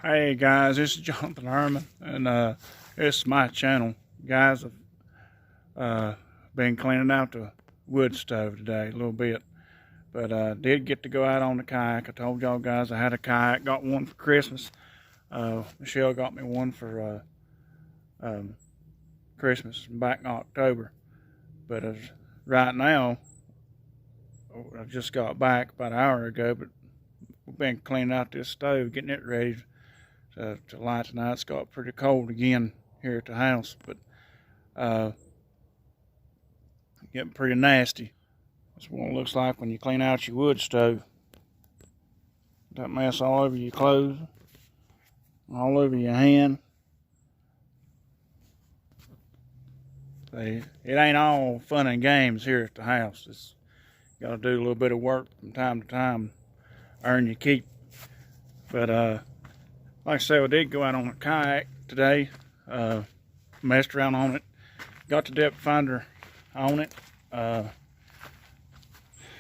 Hey guys, this is Jonathan Herman, and this is my channel. Guys, I've been cleaning out the wood stove today a little bit, but did get to go out on the kayak. I told y'all guys I had a kayak, got one for Christmas. Michelle got me one for Christmas back in October, but right now, I just got back about an hour ago, but we've been cleaning out this stove, getting it ready to light tonight. It's got pretty cold again here at the house, but getting pretty nasty. That's what it looks like when you clean out your wood stove. That mess all over your clothes, all over your hand. It ain't all fun and games here at the house. It's got to do a little bit of work from time to time, earn your keep. But like I said, we did go out on a kayak today, messed around on it, got the depth finder on it.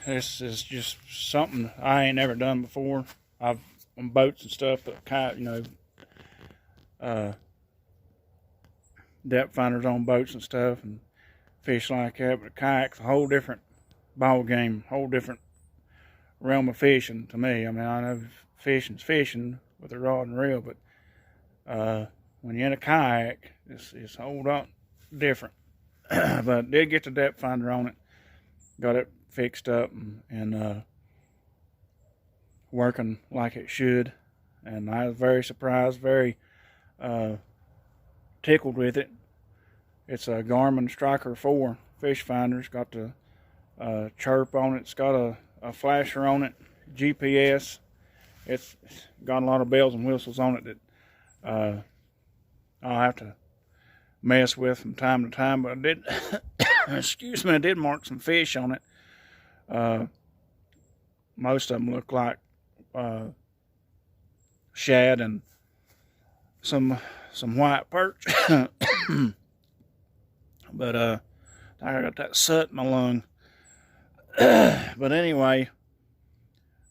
This is just something I ain't never done before. I've on boats and stuff, but kayak, depth finders on boats and stuff and fish like that. But a kayak's a whole different ball game, whole different realm of fishing to me. I mean, I know fishing's fishing with a rod and reel, but when you're in a kayak, it's a whole lot different. But did get the depth finder on it, got it fixed up and working like it should, and I was very surprised, very tickled with it. It's a Garmin Striker 4 fish finder. It's got the chirp on it. It's got a flasher on it, GPS. It's got a lot of bells and whistles on it that I'll have to mess with from time to time. But I did, excuse me, I did mark some fish on it. Most of them look like shad and some white perch. But I got that soot in my lung. But anyway,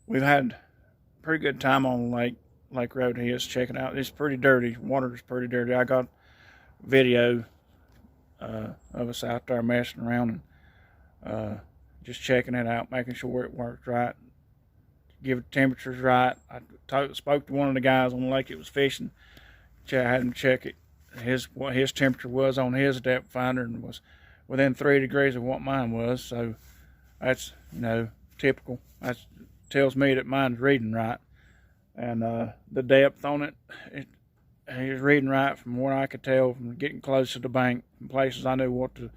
we've had pretty good time on Lake Rhodhiss. Check it out. It's pretty dirty. Water is pretty dirty. I got video of us out there messing around and just checking it out, making sure it worked right, give it temperatures right. I spoke to one of the guys on the lake that was fishing. I had him check it. What his temperature was on his depth finder, and was within 3 degrees of what mine was. So that's typical. That tells me that mine's reading right. And the depth on it, he's reading right from what I could tell from getting close to the bank, from places I knew what the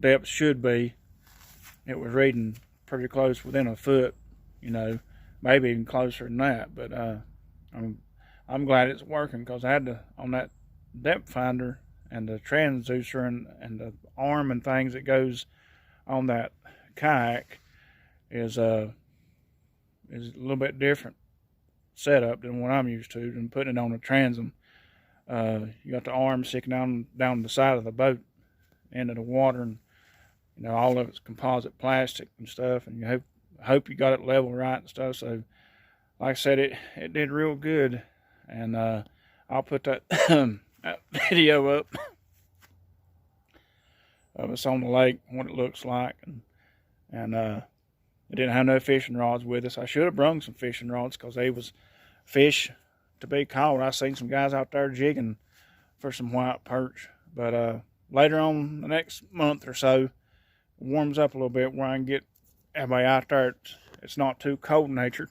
depth should be. It was reading pretty close, within a foot, maybe even closer than that. But I'm glad it's working, because I had to, on that depth finder and the transducer and the arm and things that goes on that kayak is a little bit different setup than what I'm used to, than putting it on a transom. You got the arm sticking down the side of the boat into the water, and all of it's composite plastic and stuff, and you hope you got it level right and stuff. So like I said, it did real good, and I'll put that, that video up of us on the lake, what it looks like, and we didn't have no fishing rods with us. I should have brung some fishing rods, because they was fish to be caught. I seen some guys out there jigging for some white perch. But later on, the next month or so, it warms up a little bit where I can get everybody out there. It's not too cold natured,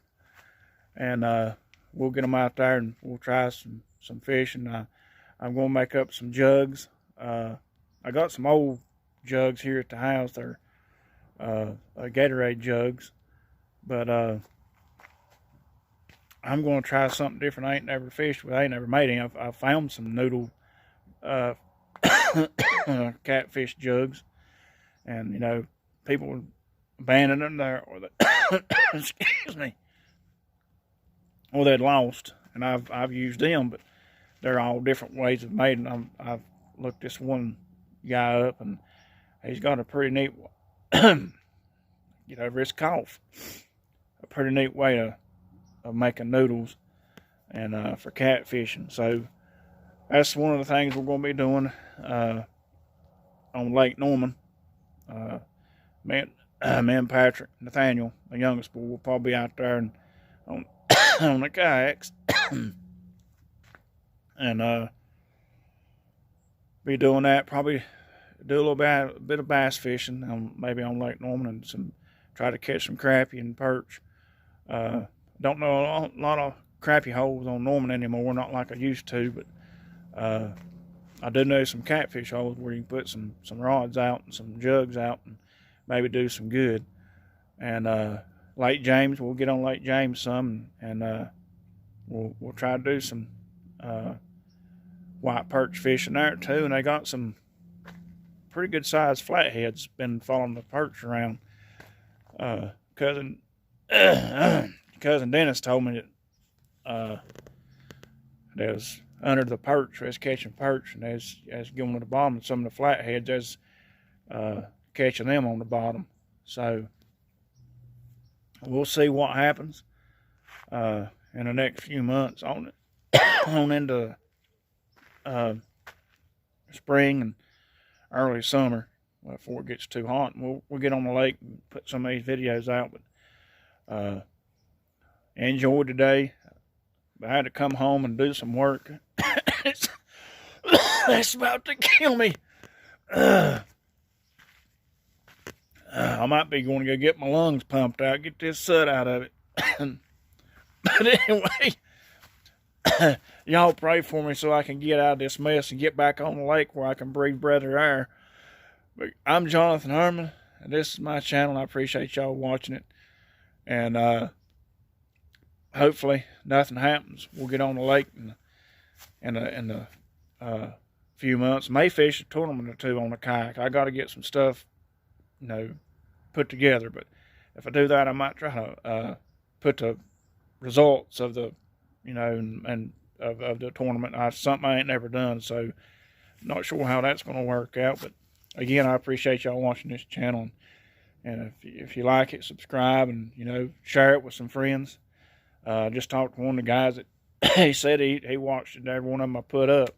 and we'll get them out there and we'll try some fishing. I'm going to make up some jugs. I got some old jugs here at the house. They're Gatorade jugs, but I'm going to try something different. I ain't never fished with. I ain't never made any. I found some noodle catfish jugs, and people abandoned them there, or excuse me, or they'd lost, and I've used them, but they're all different ways of making them. I've looked this one guy up, and he's got a pretty neat get over his cough. A pretty neat way of making noodles. and for catfishing. So that's one of the things we're going to be doing on Lake Norman. Me and Patrick, Nathaniel, the youngest boy, will probably be out there and on on the kayaks and be doing that. Probably do a bit of bass fishing, maybe on Lake Norman, and try to catch some crappie and perch. Don't know a lot of crappie holes on Norman anymore, not like I used to, but I do know some catfish holes where you can put some rods out and some jugs out and maybe do some good. And Lake James, we'll get on Lake James some, and we'll try to do some white perch fishing there too. And they got some pretty good sized flatheads been following the perch around. Cousin Dennis told me that there's under the perch, there's catching perch, and as going to the bottom, and some of the flatheads, there's catching them on the bottom. So we'll see what happens in the next few months on into spring and early summer before it gets too hot. And we'll get on the lake and put some of these videos out. But enjoyed today. I had to come home and do some work. It's about to kill me. I might be going to go get my lungs pumped out, get this soot out of it. But anyway, y'all pray for me so I can get out of this mess and get back on the lake where I can breathe better air. But I'm Jonathan Herman, and this is my channel. I appreciate y'all watching it. And hopefully nothing happens. We'll get on the lake in a few months. May fish a tournament or two on the kayak. I got to get some stuff, put together. But if I do that, I might try to put the results of the, and of the tournament. Something I ain't never done, so not sure how that's going to work out. But again, I appreciate y'all watching this channel. And if you like it, subscribe and, share it with some friends. Just talked to one of the guys that he said he watched every one of them I put up.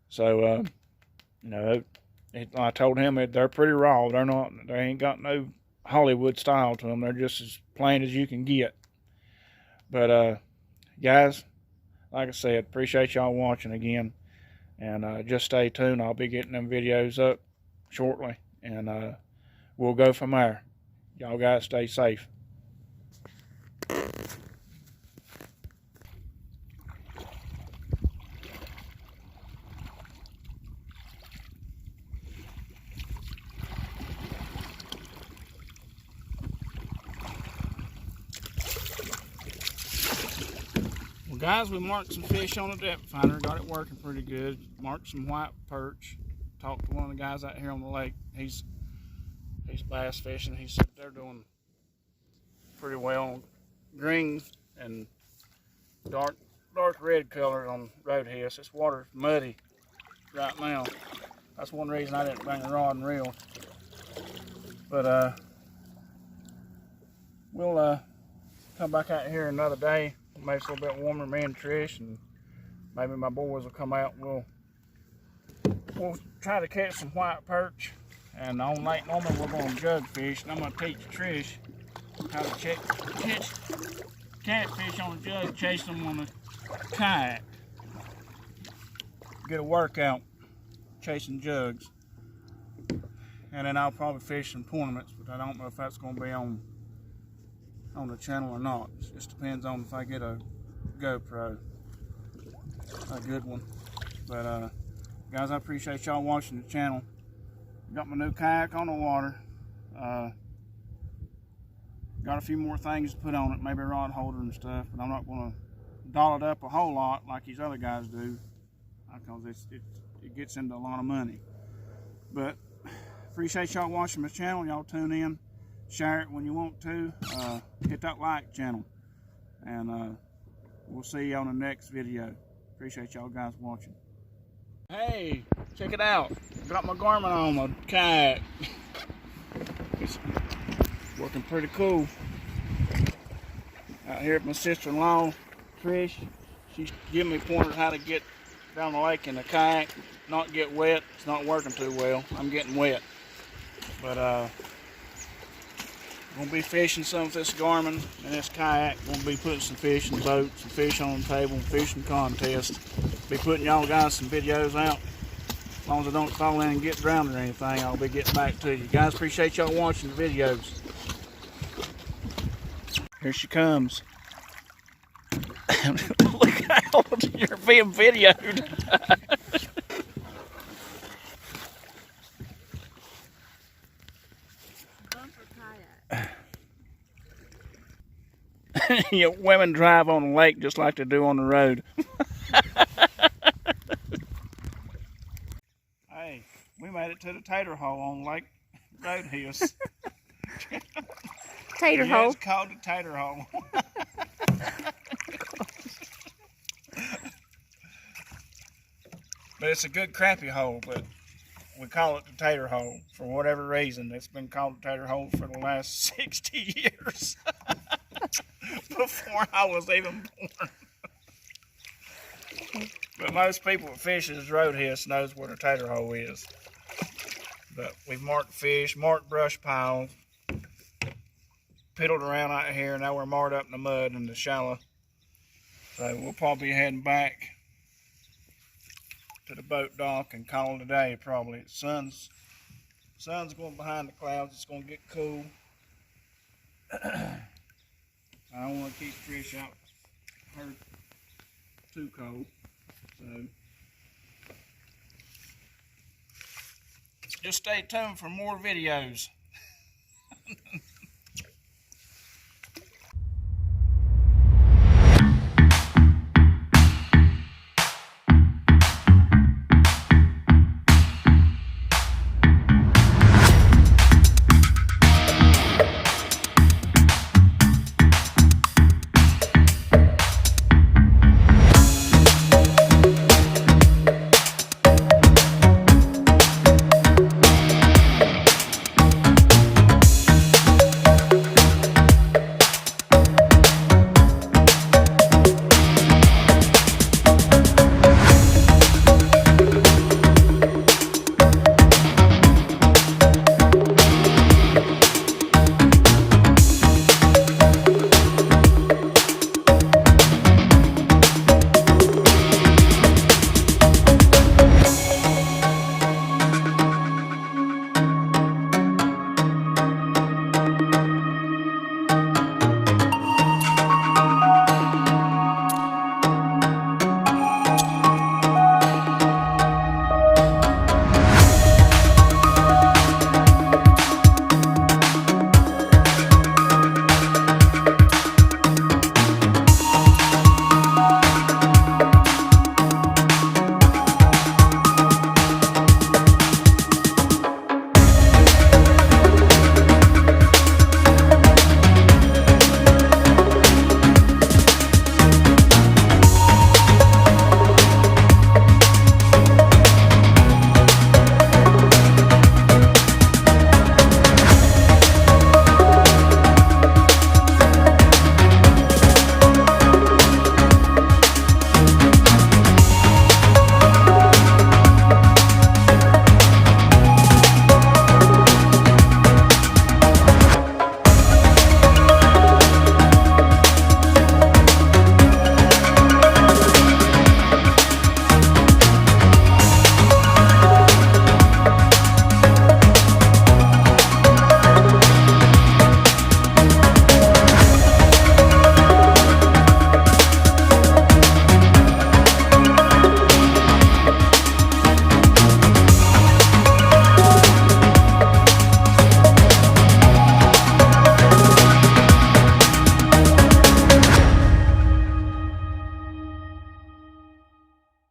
So, I told him that they're pretty raw. They ain't got no Hollywood style to them. They're just as plain as you can get. But, guys, like I said, appreciate y'all watching again. And just stay tuned. I'll be getting them videos up shortly. And we'll go from there. Y'all guys stay safe. Well, guys, we marked some fish on the depth finder. Got it working pretty good. Marked some white perch. Talked to one of the guys out here on the lake. He's bass fishing. He said they're doing pretty well. Green and dark red color on Rhodhiss. This water's muddy right now. That's one reason I didn't bring a rod and reel. But we'll come back out here another day. Maybe it's a little bit warmer. Me and Trish and maybe my boys will come out. We'll try to catch some white perch. And on Lake Norman, we're going to jug fish, and I'm going to teach Trish how to catch catfish on a jug, chase them on a kayak. Get a workout chasing jugs. And then I'll probably fish some tournaments, but I don't know if that's going to be on the channel or not. It just depends on if I get a GoPro, a good one. But guys, I appreciate y'all watching the channel. Got my new kayak on the water. Got a few more things to put on it, maybe a rod holder and stuff, but I'm not going to doll it up a whole lot like these other guys do, because it gets into a lot of money. But appreciate y'all watching my channel. Y'all tune in, share it when you want to, hit that like channel, and we'll see you on the next video. Appreciate y'all guys watching. Hey, check it out. Got my Garmin on my kayak. It's working pretty cool. Out here at my sister-in-law, Trish. She's giving me pointers how to get down the lake in the kayak, not get wet. It's not working too well. I'm getting wet. But gonna be fishing some with this Garmin and this kayak. Gonna be putting some fish in the boat, some fish on the table, fishing contest. Be putting y'all guys some videos out. As long as I don't fall in and get drowned or anything, I'll be getting back to you. Guys, appreciate y'all watching the videos. Here she comes. Look how you're being videoed. You know, women drive on the lake just like they do on the road. Hey, we made it to the tater hole on Lake Rhodhiss. Tater hole. It's called the tater hole. But it's a good crappie hole, but we call it the tater hole for whatever reason. It's been called the tater hole for the last 60 years. Before I was even born. But most people that fishes Rhodhiss knows what a tater hole is. But we've marked fish, marked brush piles, piddled around out here, and now we're marked up in the mud in the shallow. So we'll probably be heading back to the boat dock and call it a day probably. The sun's going behind the clouds. It's going to get cool. I don't want to keep fish out her too cold. So just stay tuned for more videos.